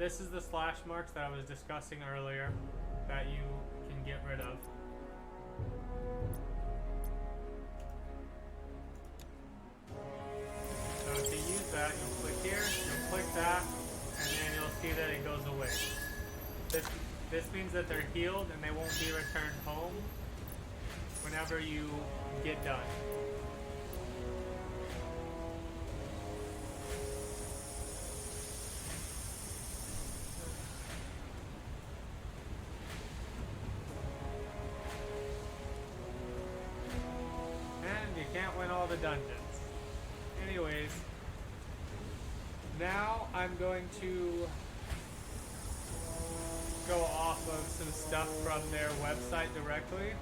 this is the slash marks that I was discussing earlier that you can get rid of. So to use that, you'll click here, you'll click that, and then you'll see that it goes away. This means that they're healed and they won't be returned home whenever you get done. And you can't win all the dungeons. Anyways, now I'm going to go off of some stuff from their website directly.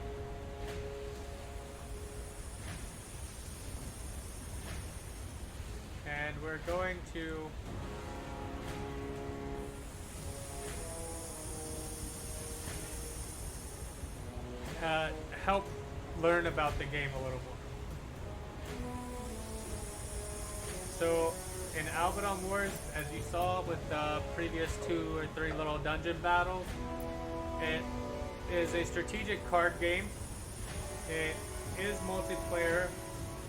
And we're going to help learn about the game a little more. So in Albedon Wars, as you saw with the previous 2 or 3 little dungeon battles, it is a strategic card game. It is multiplayer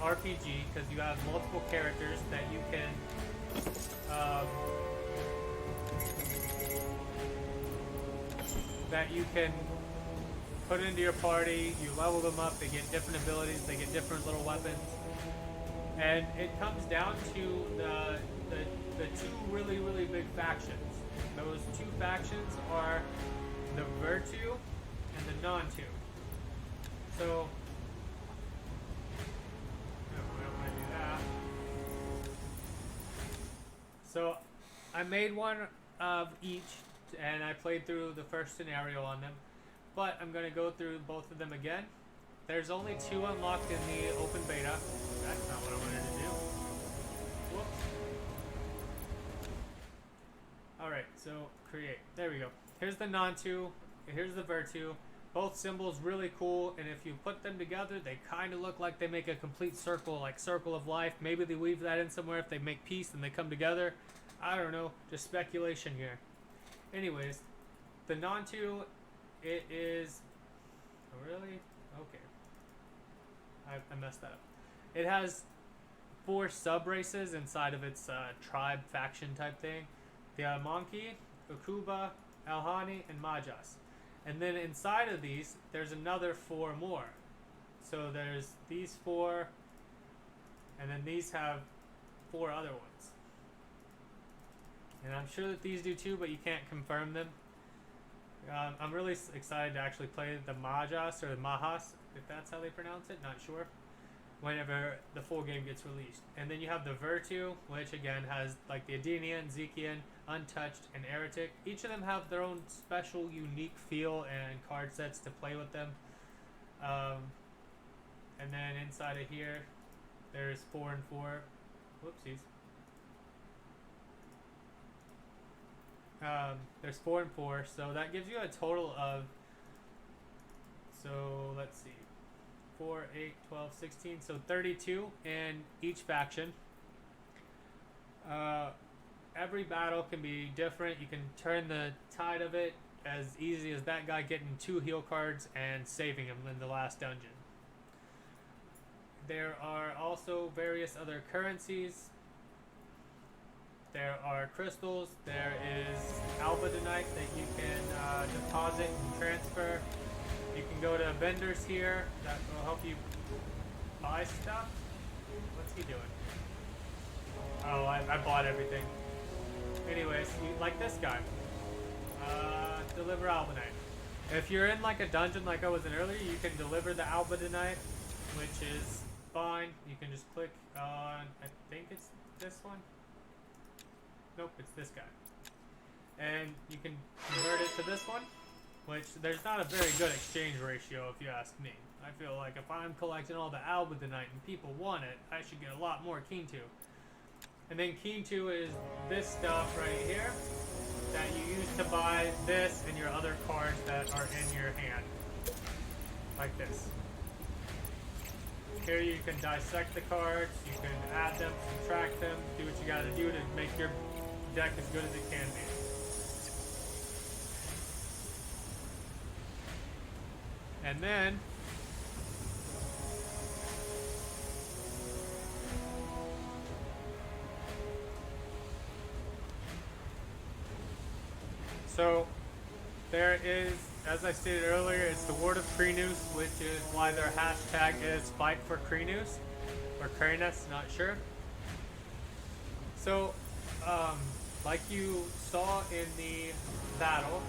RPG because you have multiple characters that you can put into your party. You level them up, they get different abilities, they get different little weapons. And it comes down to the 2 really, really big factions. Those 2 factions are the Virtue and the Non-2. So, no, we don't want to do that. So, I made one of each, and I played through the first scenario on them. But I'm going to go through both of them again. There's only 2 unlocked in the open beta. That's not what I wanted to do. Whoops. Alright, so create. There we go. Here's the Non-2. Here's the Virtue. Both symbols really cool, and if you put them together, they kind of look like they make a complete circle, like Circle of Life. Maybe they weave that in somewhere if they make peace and they come together. I don't know. Just speculation here. Anyways, the Non-2, it is... Oh, really? Okay. I messed that up. It has 4 sub-races inside of its tribe faction type thing. The Monkey, Ukuba, Alhani, and Majas. And then inside of these, there's another 4 more. So there's these 4, and then these have 4 other ones. And I'm sure that these do too, but you can't confirm them. I'm really excited to actually play the Majas, or the Mahas, if that's how they pronounce it, not sure, whenever the full game gets released. And then you have the Virtue, which again has like the Adenian, Zekian, Untouched, and Heretic. Each of them have their own special, unique feel and card sets to play with them. And then inside of here, there's 4 and 4. Whoopsies. There's 4 and 4, so that gives you a total of, so let's see, 4, 8, 12, 16, so 32 in each faction. Every battle can be different. You can turn the tide of it as easy as that guy getting 2 heal cards and saving him in the last dungeon. There are also various other currencies. There are crystals. There is albedonite that you can deposit and transfer. You can go to vendors here that will help you buy stuff. What's he doing? Oh, I bought everything. Anyways, like this guy. Deliver albedonite. If you're in like a dungeon like I was in earlier, you can deliver the albedonite, which is fine. You can just click on, I think it's this one. Nope, it's this guy. And you can convert it to this one, which there's not a very good exchange ratio if you ask me. I feel like if I'm collecting all the albedonite and people want it, I should get a lot more keen to. And then keen to is this stuff right here that you use to buy this and your other cards that are in your hand. Like this. Here you can dissect the cards, you can add them, subtract them, do what you gotta do to make your deck as good as it can be. And then so there is, as I stated earlier, it's the Word of Kreenus, which is why their hashtag is Fight for Kreenus, or Kreenus, not sure. So, like you saw in the battle,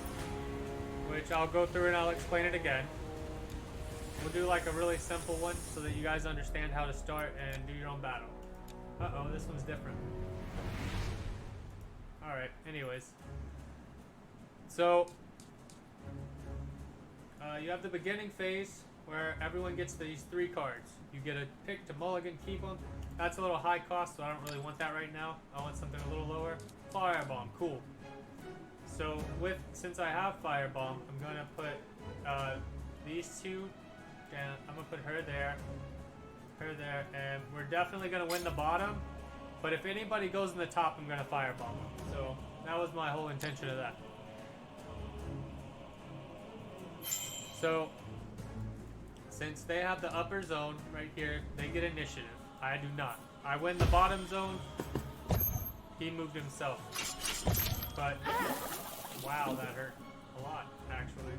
which I'll go through and I'll explain it again. We'll do like a really simple one so that you guys understand how to start and do your own battle. Uh-oh, this one's different. Alright, anyways. So, you have the beginning phase where everyone gets these 3 cards. You get a pick to mulligan, keep them. That's a little high cost, so I don't really want that right now. I want something a little lower. Firebomb, cool. So since I have Firebomb, I'm gonna put these 2 down. I'm gonna put her there, and we're definitely gonna win the bottom. But if anybody goes in the top, I'm gonna Firebomb them. So that was my whole intention of that. So, since they have the upper zone right here, they get initiative. I do not. I win the bottom zone. He moved himself. But, wow, that hurt a lot, actually.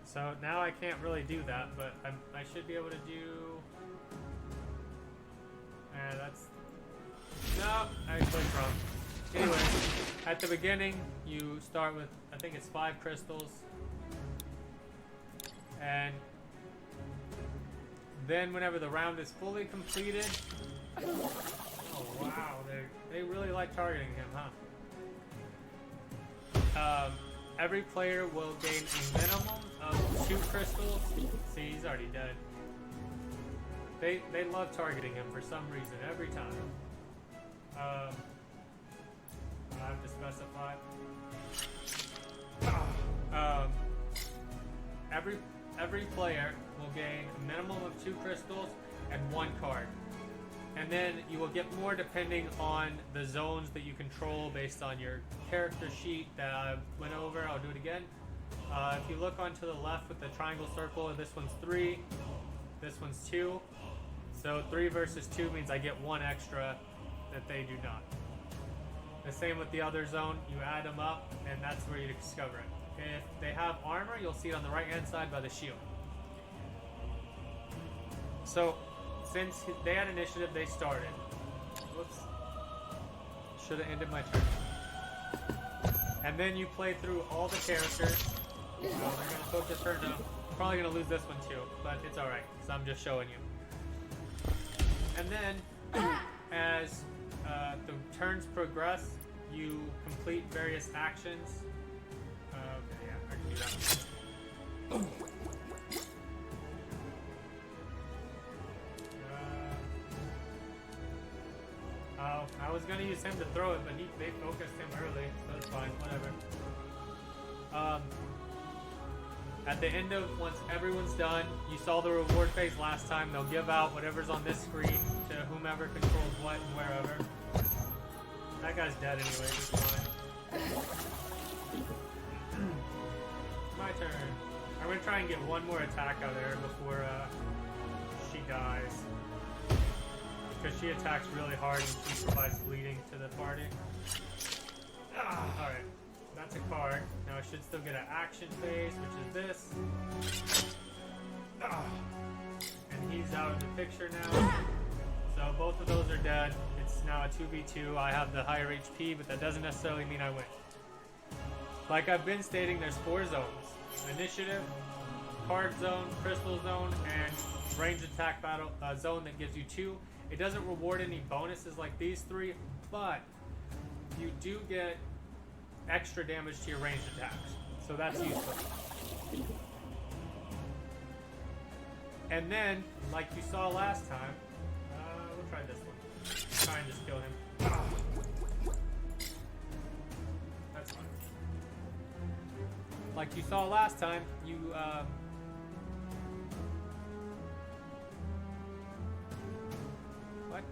So, now I can't really do that, but I should be able to do... that's... No, I clicked wrong. Anyway, at the beginning, you start with, I think it's 5 crystals. And then whenever the round is fully completed, oh wow, they really like targeting him, huh? Every player will gain a minimum of 2 crystals. See, he's already dead. They love targeting him for some reason every time. I have to specify. Every player will gain a minimum of 2 crystals and 1 card. And then you will get more depending on the zones that you control based on your character sheet that I went over. I'll do it again. If you look onto the left with the triangle circle, this one's 3, this one's 2. So 3 versus 2 means I get 1 extra that they do not. The same with the other zone. You add them up, and that's where you discover it. If they have armor, you'll see it on the right-hand side by the shield. So, since they had initiative, they started. Whoops. Should have ended my turn. And then you play through all the characters. We're going to focus her now. I'm probably going to lose this one too, but it's alright, because I'm just showing you. And then, as the turns progress, you complete various actions. Okay, yeah, I can do that. Oh, I was gonna use him to throw it, but they focused him early, so it's fine, whatever. At the end of, once everyone's done, you saw the reward phase last time, they'll give out whatever's on this screen to whomever controls what and wherever. That guy's dead anyway, it's fine. My turn. I'm gonna try and get one more attack out of there before she dies. Because she attacks really hard and she provides bleeding to the party. Alright, that's a card. Now I should still get an action phase, which is this. And he's out of the picture now. So both of those are dead. It's now a 2v2. I have the higher HP, but that doesn't necessarily mean I win. Like I've been stating, there's 4 zones. Initiative, card zone, crystal zone, and ranged attack battle zone that gives you 2. It doesn't reward any bonuses like these 3, but you do get extra damage to your ranged attacks. So that's useful. And then, like you saw last time, we'll try this one. Try and just kill him. That's fine. Like you saw last time, you what?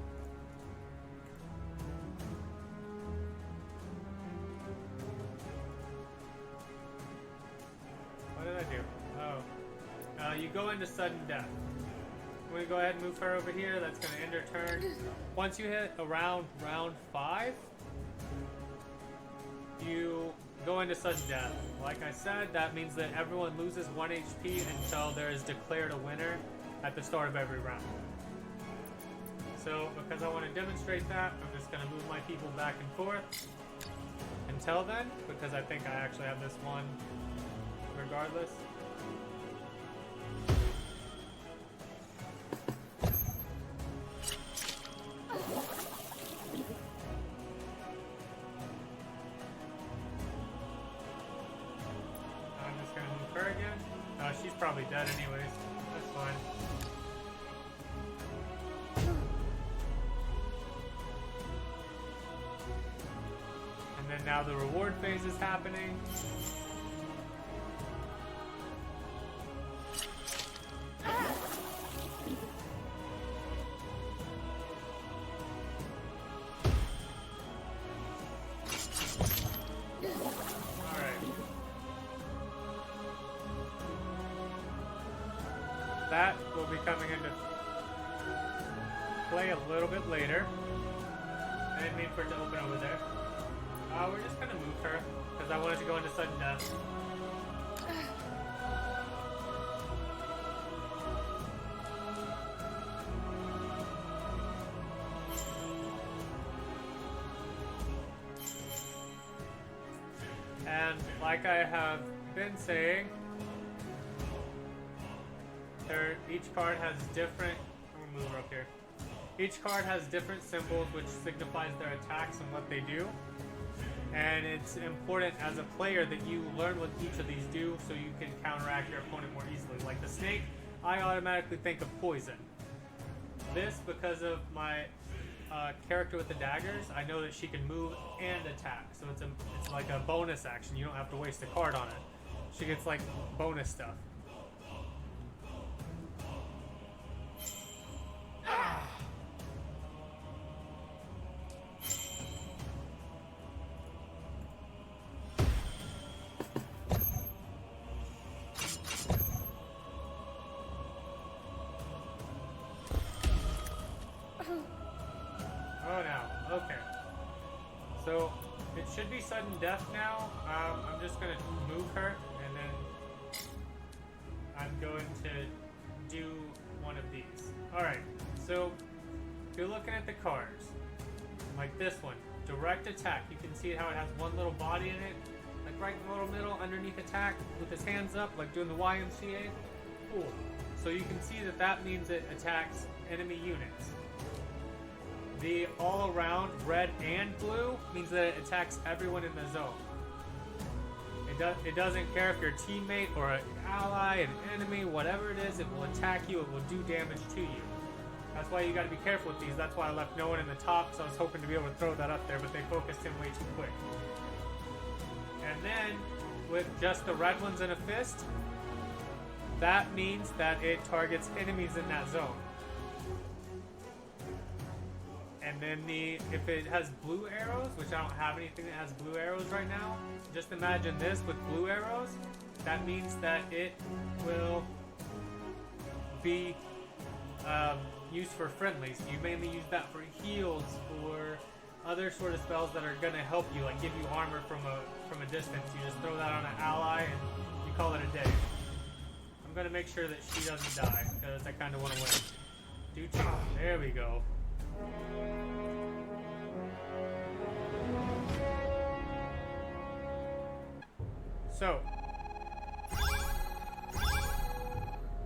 What did I do? Oh. you go into sudden death. I'm going to go ahead and move her over here. That's going to end her turn. Once you hit around round 5, you go into sudden death. Like I said, that means that everyone loses 1 HP until there is declared a winner at the start of every round. So, because I want to demonstrate that, I'm just going to move my people back and forth until then, because I think I actually have this one regardless. I'm just going to move her again. She's probably dead anyways. That's fine. And then now the reward phase is happening. That will be coming into play a little bit later. I didn't mean for it to open over there. We're just gonna move her because I wanted to go into sudden death. And like I have been saying, each card has different. I'm gonna move her up here. Each card has different symbols which signifies their attacks and what they do. And it's important as a player that you learn what each of these do so you can counteract your opponent more easily. Like the snake, I automatically think of poison. This, because of my character with the daggers, I know that she can move and attack. So it's like a bonus action. You don't have to waste a card on it. She gets like bonus stuff. Oh, now. Okay. So, it should be sudden death now. I'm just going to move her, and then I'm going to do one of these. Alright, so if you're looking at the cards, like this one, direct attack. You can see how it has one little body in it, like right in the little middle, underneath attack, with his hands up, like doing the YMCA. Cool. So you can see that that means it attacks enemy units. The all-around red and blue means that it attacks everyone in the zone. It doesn't care if you're a teammate or an ally, an enemy, whatever it is, it will attack you, it will do damage to you. That's why you gotta be careful with these. That's why I left no one in the top, so I was hoping to be able to throw that up there, but they focused him way too quick. And then, with just the red ones in a fist, that means that it targets enemies in that zone. And then if it has blue arrows, which I don't have anything that has blue arrows right now, just imagine this with blue arrows. That means that it will be used for friendlies. You mainly use that for heals or other sort of spells that are going to help you, like give you armor from a distance. You just throw that on an ally and you call it a day. I'm going to make sure that she doesn't die because I kind of want to win. There we go. So,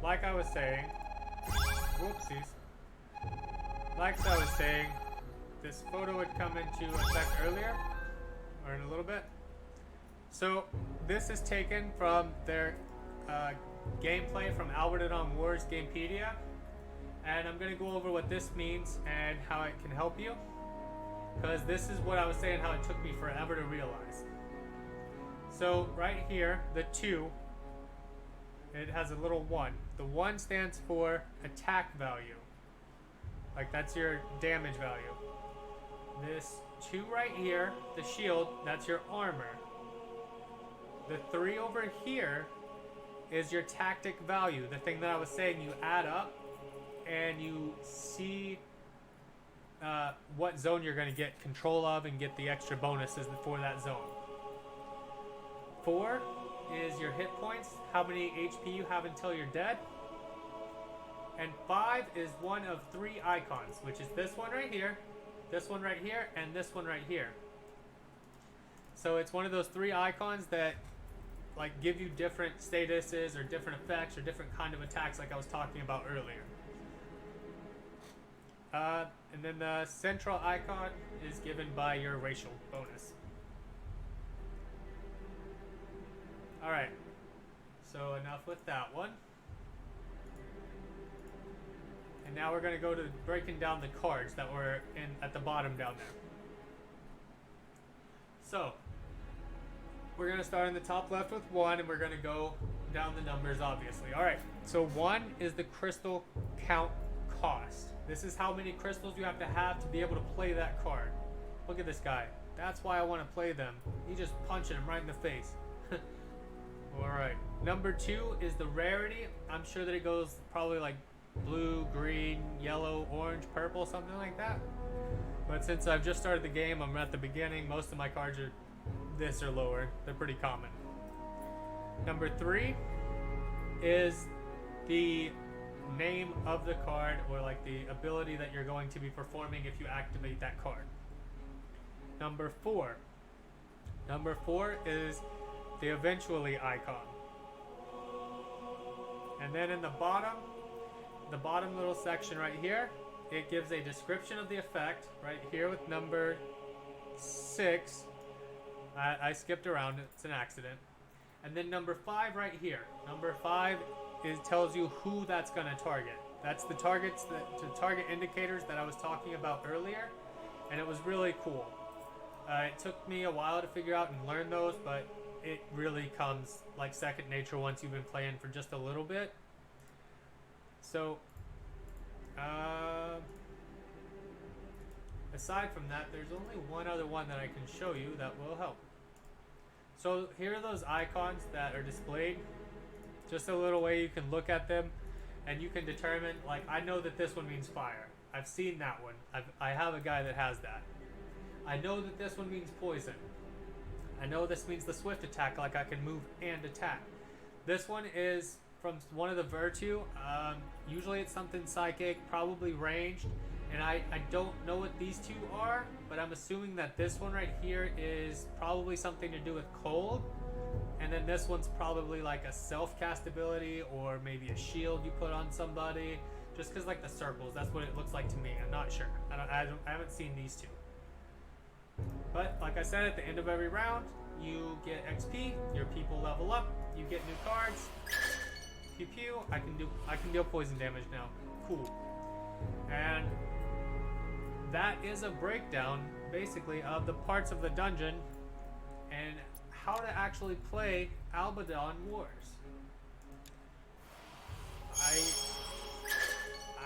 like I was saying, whoopsies. Like I was saying, this photo would come into effect earlier, or in a little bit. So, this is taken from their gameplay from Albedon Wars Gamepedia. And I'm going to go over what this means and how it can help you. Because this is what I was saying, how it took me forever to realize. So right here, the 2, it has a little 1. The 1 stands for attack value. Like that's your damage value. This 2 right here, the shield, that's your armor. The 3 over here is your tactic value. The thing that I was saying, you add up and you see what zone you're going to get control of and get the extra bonuses for that zone. 4 is your hit points, how many HP you have until you're dead. And 5 is one of 3 icons, which is this one right here, this one right here, and this one right here. So it's one of those 3 icons that like give you different statuses or different effects or different kind of attacks like I was talking about earlier. And then the central icon is given by your racial bonus. Alright, so enough with that one. And now we're going to go to breaking down the cards that were at the bottom down there. So, we're going to start in the top left with 1, and we're going to go down the numbers, obviously. Alright, so 1 is the crystal count cost. This is how many crystals you have to be able to play that card. Look at this guy. That's why I want to play them. He just punching him right in the face. Alright, number 2 is the rarity. I'm sure that it goes probably like blue, green, yellow, orange, purple, something like that. But since I've just started the game, I'm at the beginning. Most of my cards are this or lower. They're pretty common. Number 3 is the name of the card, or like the ability that you're going to be performing if you activate that card. Number 4 is the eventually icon. And then in the bottom little section right here, it gives a description of the effect right here with number 6. I skipped around, it's an accident. And then number 5 right here. Number 5 tells you who that's going to target. That's the target indicators that I was talking about earlier, and it was really cool. It took me a while to figure out and learn those, but it really comes like second nature once you've been playing for just a little bit. So, aside from that, there's only one other one that I can show you that will help. So here are those icons that are displayed. Just a little way you can look at them and you can determine, like, I know that this one means fire. I've seen that one. I have a guy that has that. I know that this one means poison. I know this means the swift attack, like I can move and attack. This one is from one of the Virtue. Usually it's something psychic, probably ranged. And I don't know what these two are, but I'm assuming that this one right here is probably something to do with cold. And then this one's probably like a self-cast ability, or maybe a shield you put on somebody. Just because like the circles, that's what it looks like to me. I'm not sure. I haven't seen these two. But like I said, at the end of every round, you get XP, your people level up, you get new cards. Pew pew, I can deal poison damage now. Cool. And that is a breakdown, basically, of the parts of the dungeon and how to actually play Albedon Wars.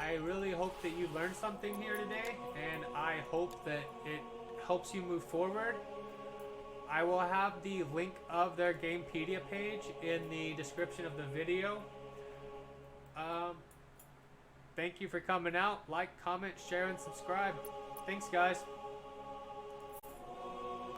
I really hope that you learned something here today, and I hope that it helps you move forward. I will have the link of their Gamepedia page in the description of the video. Thank you for coming out. Like, comment, share, and subscribe. Thanks, guys.